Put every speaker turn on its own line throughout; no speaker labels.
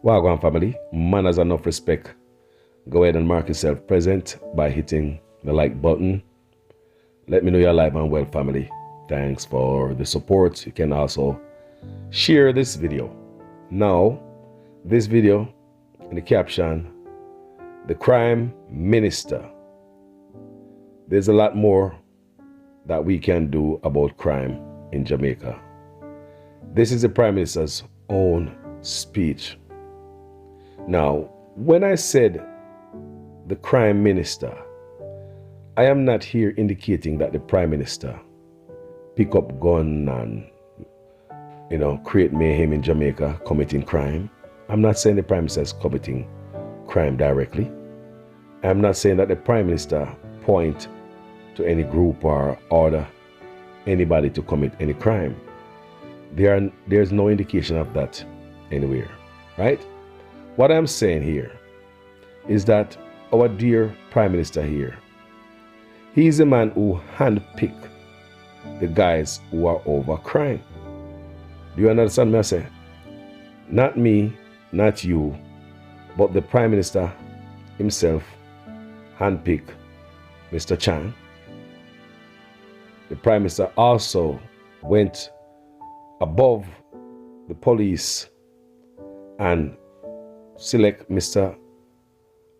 Wagwan family, man has enough respect. Go ahead and mark yourself present by hitting the like button. Let me know you're alive and well, family. Thanks for the support. You can also share this video. Now, this video in the caption, the Crime Minister. There's a lot more that we can do about crime in Jamaica. This is the Prime Minister's own speech. Now, when I said the Crime Minister, I am not here indicating that the Prime Minister pick up gun and, create mayhem in Jamaica, committing crime. I'm not saying the Prime Minister is committing crime directly. I'm not saying that the Prime Minister point to any group or order anybody to commit any crime. There's no indication of that anywhere, right? What I'm saying here is that our dear Prime Minister here, he's a man who handpicked the guys who are over crime. Do you understand me? I say? Not me, not you, but the Prime Minister himself handpicked Mr. Chan. The Prime Minister also went above the police and select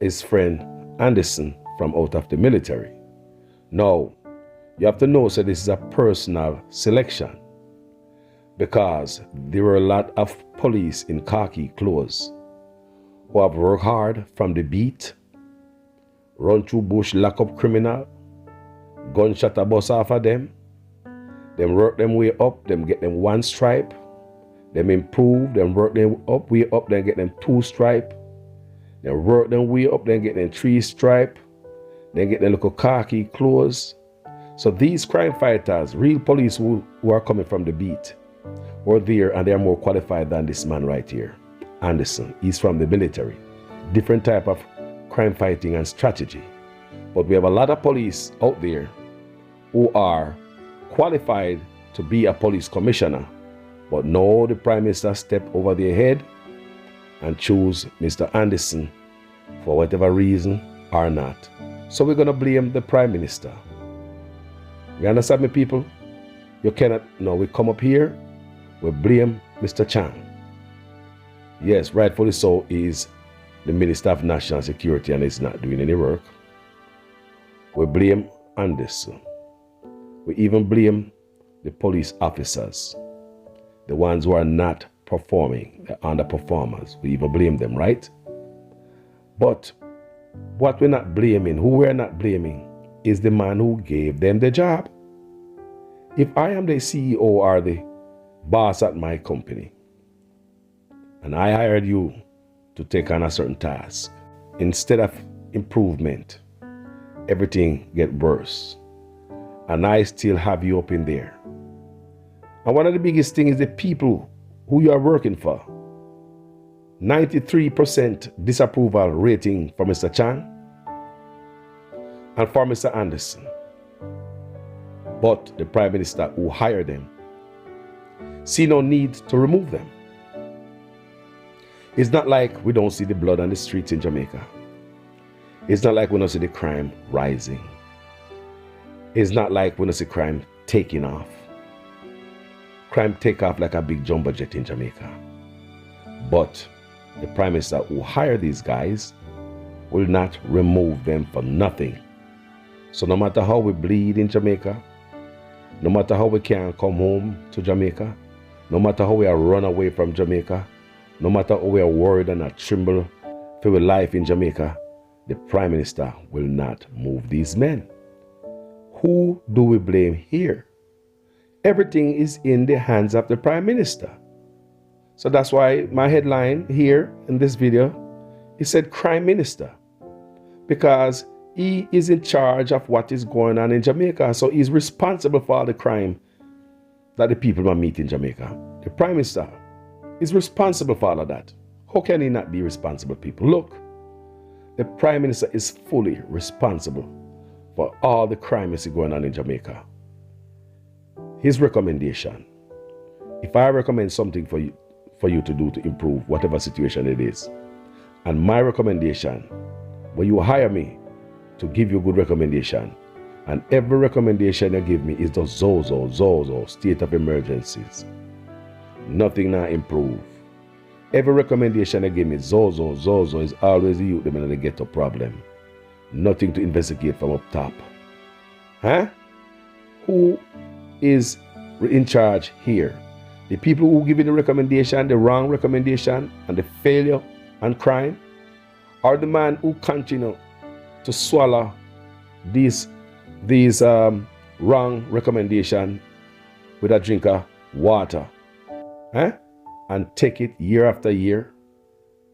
his friend Anderson from out of the military. Now, you have to know, so this is a personal selection, because there were a lot of police in khaki clothes who have worked hard from the beat, run through bush, lock up criminal, gunshot a bus off of them work them way up, them get them 1 stripe, them improve, them work them up, way up, then get them 2 stripe, then work them way up, then get them 3 stripe, then get them little khaki clothes. So these crime fighters, real police who are coming from the beat, were there, and they are more qualified than this man right here, Anderson. He's from the military. Different type of crime fighting and strategy. But we have a lot of police out there who are qualified to be a police commissioner. But no, the Prime Minister stepped over their head and chose Mr. Anderson for whatever reason or not. So we're going to blame the Prime Minister. You understand me, people? You cannot, no, we come up here, we blame Mr. Chan. Yes, rightfully so, he's the Minister of National Security and he's not doing any work. We blame Anderson. We even blame the police officers, the ones who are not performing, the underperformers. We even blame them, right? But what we're not blaming, who we're not blaming, is the man who gave them the job. If I am the CEO or the boss at my company, and I hired you to take on a certain task, instead of improvement, everything get worse. And I still have you up in there. And one of the biggest things is the people who you are working for. 93% disapproval rating for Mr. Chan and for Mr. Anderson. But the Prime Minister who hired them see no need to remove them. It's not like we don't see the blood on the streets in Jamaica. It's not like we don't see the crime rising. It's not like we don't see crime taking off. Crime take off like a big jumbo jet in Jamaica. But the Prime Minister who hired these guys will not remove them for nothing. So no matter how we bleed in Jamaica, no matter how we can't come home to Jamaica, no matter how we are run away from Jamaica, no matter how we are worried and not tremble for our life in Jamaica, the Prime Minister will not move these men. Who do we blame here? Everything is in the hands of the Prime Minister. So that's why my headline here in this video, it said Crime Minister, because he is in charge of what is going on in Jamaica. So he's responsible for all the crime that the people will meet in Jamaica. The Prime Minister is responsible for all of that. How can he not be responsible, people? Look, the Prime Minister is fully responsible for all the crime that's going on in Jamaica. His recommendation, if I recommend something for for you to do to improve whatever situation it is. And my recommendation, when you hire me to give you good recommendation, and every recommendation you give me is the Zozo, state of emergencies. Nothing now improve. Every recommendation you give me, Zozo is always the youth them in the ghetto problem. Nothing to investigate from up top. Huh? Who is in charge here? The people who give you the recommendation, the wrong recommendation, and the failure and crime? Or the man who continue to swallow these wrong recommendation with a drink of water, and take it year after year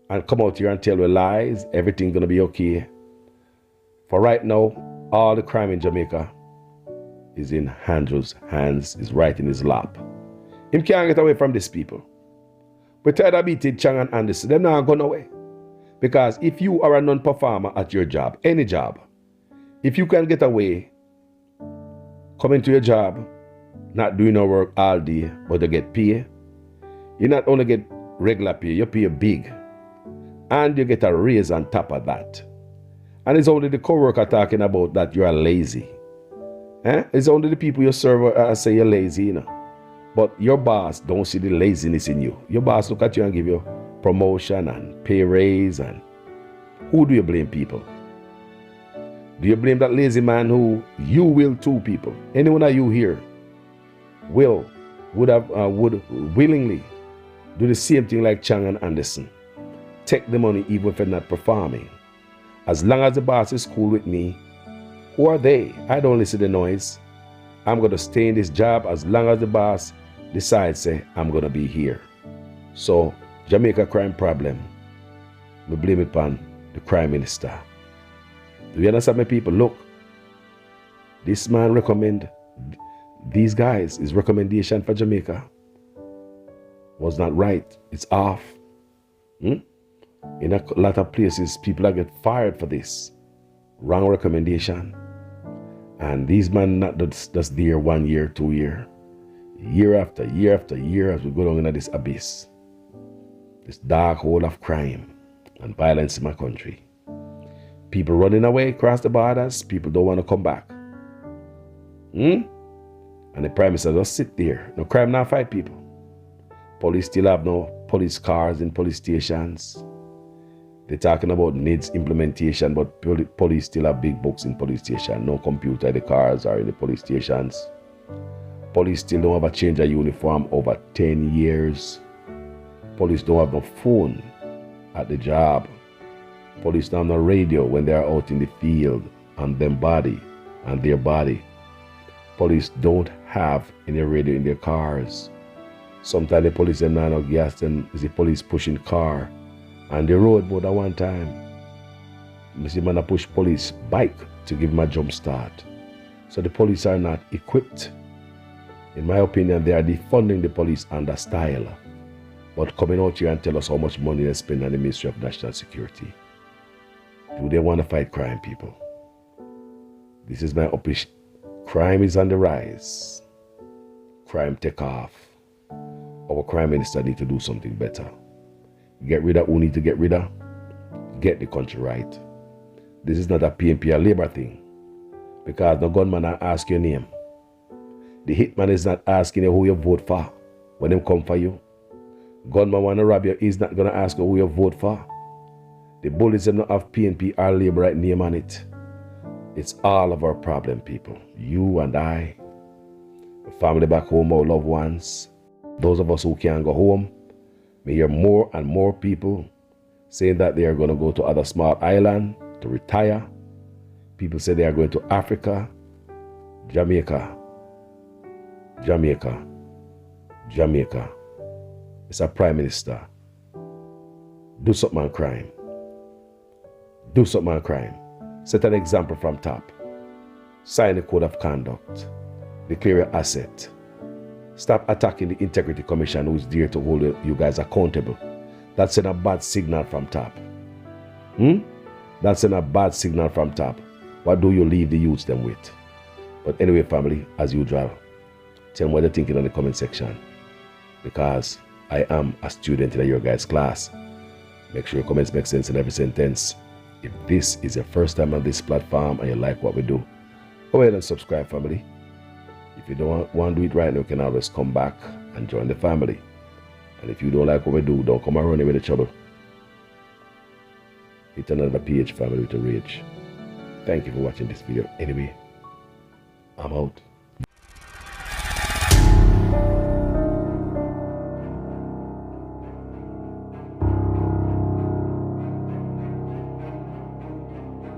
and come out here and tell you lies, everything's gonna be okay? For right now, all the crime in Jamaica is in Andrew's hands, is right in his lap. Him can't get away from these people. But tired of beating Chang and Anderson, they're not going away. Because if you are a non-performer at your job, any job, if you can get away, coming to your job, not doing no work all day, but you get pay, you not only get regular pay, you pay big. And you get a raise on top of that. And it's only the co-worker talking about that you are lazy. It's only the people you serve say you're lazy, you know. But your boss don't see the laziness in you. Your boss look at you and give you promotion and pay raise. And who do you blame, people? Do you blame that lazy man who you will too, people? Anyone of you here would willingly do the same thing like Chang and Anderson. Take the money even if they're not performing. As long as the boss is cool with me, who are they? I don't listen to the noise. I'm going to stay in this job as long as the boss decides, say, I'm going to be here. So, Jamaica crime problem, we blame it upon the crime minister. Do you understand, my people? Look, this man recommend these guys, his recommendation for Jamaica was not right. It's off. In a lot of places, people are get fired for this. Wrong recommendation. And these men not just there 1 year, 2 year. Year after year after year as we go down into this abyss. This dark hole of crime and violence in my country. People running away across the borders. People don't want to come back. And the Prime Minister just sit there. No crime, not fight people. Police still have no police cars in police stations. They're talking about needs implementation, but police still have big books in police station. No computer in the cars or in the police stations. Police still don't have a change of uniform over 10 years. Police don't have no phone at the job. Police don't have no radio when they are out in the field on their body. Police don't have any radio in their cars. Sometimes the police them not no gas, then is the police pushing car on the road. But at one time, I see man push police bike to give him a jump start. So the police are not equipped. In my opinion, they are defunding the police under style. But coming out here and tell us how much money they spend on the Ministry of National Security. Do they want to fight crime, people? This is my opinion. Crime is on the rise. Crime take off. Our crime minister need to do something better. Get rid of who need to get rid of. Get the country right. This is not a PNP or Labour thing. Because the gunman not ask your name. The hitman is not asking you who you vote for when they come for you. Gunman want to rob you, he's not going to ask you who you vote for. The bullets do not have PNP or Labour right name on it. It's all of our problem, people. You and I, the family back home, our loved ones, those of us who can't go home. We hear more and more people saying that they are going to go to other small islands to retire. People say they are going to Africa, Jamaica. It's a Prime Minister. Do something on crime. Do something on crime. Set an example from top. Sign the code of conduct. Declare your asset. Stop attacking the Integrity Commission who is there to hold you guys accountable. That's a bad signal from top. That's a bad signal from top. What do you leave the youths them with? But anyway, family, as usual, tell me what you're thinking in the comment section. Because I am a student in your guys' class. Make sure your comments make sense in every sentence. If this is your first time on this platform and you like what we do, go ahead and subscribe, family. If you don't want to do it right now, you can always come back and join the family. And if you don't like what we do, don't come around with the trouble. Hit another page, family, with a rage. Thank you for watching this video. Anyway, I'm out.